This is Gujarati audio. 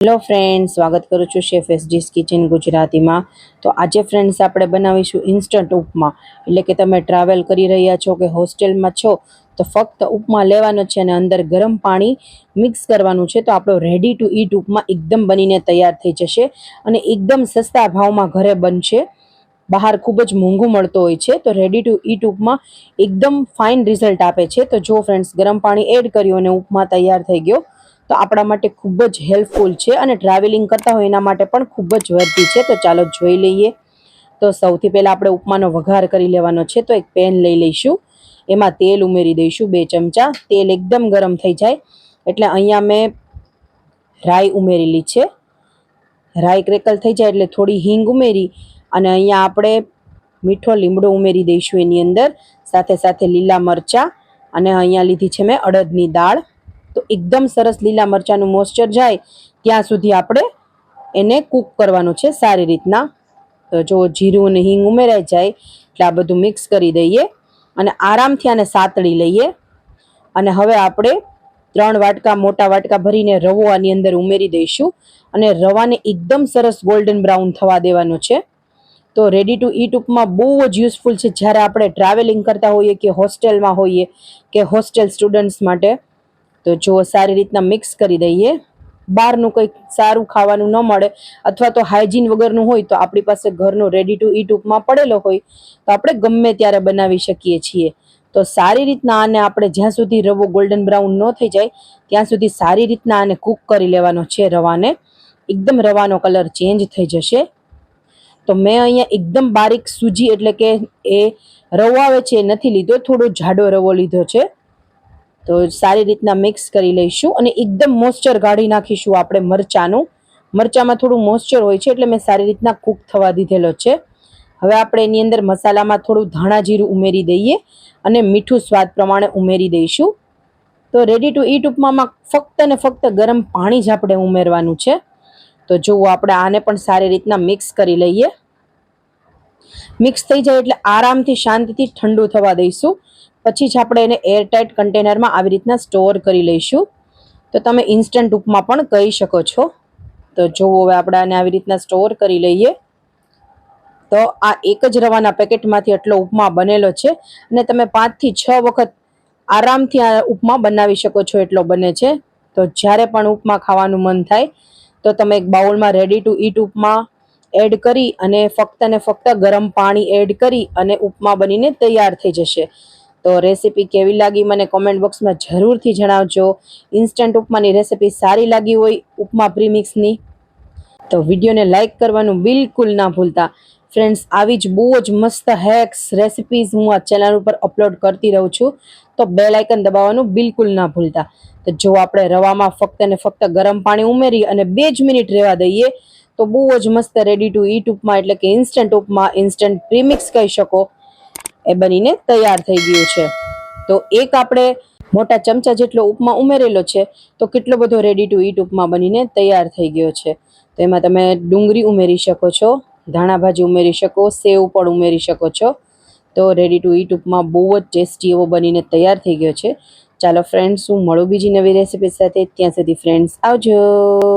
હેલો ફ્રેન્ડ્સ, સ્વાગત કરું છું શેફ એસજીસ કિચન ગુજરાતીમાં। તો આજે ફ્રેન્ડ્સ આપણે બનાવીશું ઇન્સ્ટન્ટ ઉપમા। એટલે કે તમે ટ્રાવેલ કરી રહ્યા છો કે હોસ્ટેલમાં છો તો ફક્ત ઉપમા લેવાનો છે અને અંદર ગરમ પાણી મિક્સ કરવાનું છે તો આપણો રેડી ટુ ઈટ ઉપમા એકદમ બનીને તૈયાર થઈ જશે અને એકદમ સસ્તા ભાવમાં ઘરે બનશે। બહાર ખૂબ જ મોંઘું મળતો હોય છે તો રેડી ટુ ઈટ ઉપમા એકદમ ફાઇન રિઝલ્ટ આપે છે। તો જો ફ્રેન્ડ્સ, ગરમ પાણી એડ કર્યું અને ઉપમા તૈયાર થઈ ગયો તો આપણા માટે ખૂબ જ હેલ્પફુલ છે અને ટ્રાવેલિંગ કરતા હોય એના માટે પણ ખૂબ જ વર્ધી છે। તો ચાલો જોઈ લઈએ। તો સૌથી પહેલાં આપણે ઉપમાનો વઘાર કરી લેવાનો છે। તો એક પેન લઈ લઈશું, એમાં તેલ ઉમેરી દઈશું 2 ચમચા। તેલ એકદમ ગરમ થઈ જાય એટલે અહીંયા મેં રાઈ ઉમેરેલી છે। રાઈ ક્રેકલ થઈ જાય એટલે થોડી હિંગ ઉમેરી અને અહીંયા આપણે મીઠો લીમડો ઉમેરી દઈશું એની અંદર, સાથે સાથે લીલા મરચાં અને અહીંયા લીધી છે મેં અડદની દાળ। તો એકદમ સરસ લીલા મરચાંનું મોઇસ્ચર જાય ત્યાં સુધી આપણે એને કૂક કરવાનું છે સારી રીતના। તો જો જીરું અને હિંગ ઉમેરાઈ જાય એટલે આ બધું મિક્સ કરી દઈએ અને આરામથી આને સાતળી લઈએ। અને હવે આપણે 3 વાટકા મોટા વાટકા ભરીને રવો આની અંદર ઉમેરી દઈશું અને રવાને એકદમ સરસ ગોલ્ડન બ્રાઉન થવા દેવાનો છે। તો રેડી ટુ ઈટ ઉપમા બહુ જ યુઝફુલ છે જ્યારે આપણે ટ્રાવેલિંગ કરતા હોઈએ કે હોસ્ટેલમાં હોઈએ કે હોસ્ટેલ સ્ટુડન્ટ્સ માટે। તો જો સારી રીતના મિક્સ કરી દઈએ। બહારનું કંઈક સારું ખાવાનું ન મળે અથવા તો હાઇજીન વગરનું હોય તો આપણી પાસે ઘરનો રેડી ટુ ઈટ ઉપમા પડેલો હોય તો આપણે ગમે ત્યારે બનાવી શકીએ છીએ। તો સારી રીતના આને આપણે જ્યાં સુધી રવો ગોલ્ડન બ્રાઉન ન થઈ જાય ત્યાં સુધી સારી રીતના આને કૂક કરી લેવાનો છે રવાને। એકદમ રવાનો કલર ચેન્જ થઈ જશે। તો મેં અહીંયા એકદમ બારીક સૂજી એટલે કે એ રવો આવે છે એ નથી લીધો, થોડો જાડો રવો લીધો છે। તો સારી રીતના મિક્સ કરી લઈશું અને એકદમ મોઇસ્ચર કાઢી નાખીશું આપણે મરચાંનું। મરચાંમાં થોડું મોઇસ્ચર હોય છે એટલે મેં સારી રીતના કૂક થવા દીધેલો છે। હવે આપણે એની અંદર મસાલામાં થોડું ધાણા જીરું ઉમેરી દઈએ અને મીઠું સ્વાદ પ્રમાણે ઉમેરી દઈશું। તો રેડી ટુ ઈટ ઉપમામાં ફક્ત ને ફક્ત ગરમ પાણી જ આપણે ઉમેરવાનું છે। તો જુઓ, આપણે આને પણ સારી રીતના મિક્સ કરી લઈએ। મિક્સ થઈ જાય એટલે આરામથી શાંતિથી ઠંડુ થવા દઈશું, પછી જ આપણે એને એરટાઇટ કન્ટેનરમાં આવી રીતના સ્ટોર કરી લઈશું। તો તમે ઇન્સ્ટન્ટ ઉપમા પણ કહી શકો છો। તો જુઓ, હવે આપણે આને આવી રીતના સ્ટોર કરી લઈએ। તો આ એક જ રવાના પેકેટમાંથી આટલો ઉપમા બનેલો છે અને તમે 5 થી 6 વખત આરામથી આ ઉપમા બનાવી શકો છો એટલો બને છે। તો જ્યારે પણ ઉપમા ખાવાનું મન થાય તો તમે એક બાઉલમાં ready to eat upma add કરી અને ફક્ત ને ફક્ત ગરમ પાણી એડ કરી અને ઉપમા બનીને તૈયાર થઈ જશે। તો રેસીપી કેવી લાગી મને કોમેન્ટ બોક્સમાં જરૂરથી જણાવજો। ઇન્સ્ટન્ટ ઉપમાની રેસીપી સારી લાગી હોય ઉપમા પ્રીમિક્સની તો વિડીયોને લાઇક કરવાનું બિલકુલ ના ભૂલતા। ફ્રેન્ડ્સ, આવી જ બહુ જ મસ્ત હેક્સ રેસીપીઝ હું આ ચેનલ ઉપર અપલોડ કરતી રહું છું, તો બેલ આઇકન દબાવવાનું બિલકુલ ના ભૂલતા। તો જો આપણે રવામાં ફક્ત ને ફક્ત ગરમ પાણી ઉમેરી અને 2 જ મિનિટ રહેવા દઈએ તો બહુ જ મસ્ત રેડી ટુ ઈટ ઉપમા એટલે કે ઇન્સ્ટન્ટ ઉપમા, ઇન્સ્ટન્ટ પ્રીમિક્સ કહી શકો, એ બનીને તૈયાર થઈ ગયું છે। તો એક આપણે મોટા ચમચા જેટલો ઉપમા ઉમેરેલો છે તો કેટલો બધો રેડી ટુ ઈટ ઉપમા બનીને તૈયાર થઈ ગયો છે। તો એમાં તમે ડુંગળી ઉમેરી શકો છો, ધાણા ભાજી ઉમેરી શકો, સેવ પણ ઉમેરી શકો છો। તો રેડી ટુ ઈટ ઉપમા બહુ જ ટેસ્ટી એવો બનીને તૈયાર થઈ ગયો છે। ચાલો ફ્રેન્ડ્સ, હું મળું બીજી નવી રેસીપી સાથે, ત્યાં સુધી ફ્રેન્ડ્સ આવજો।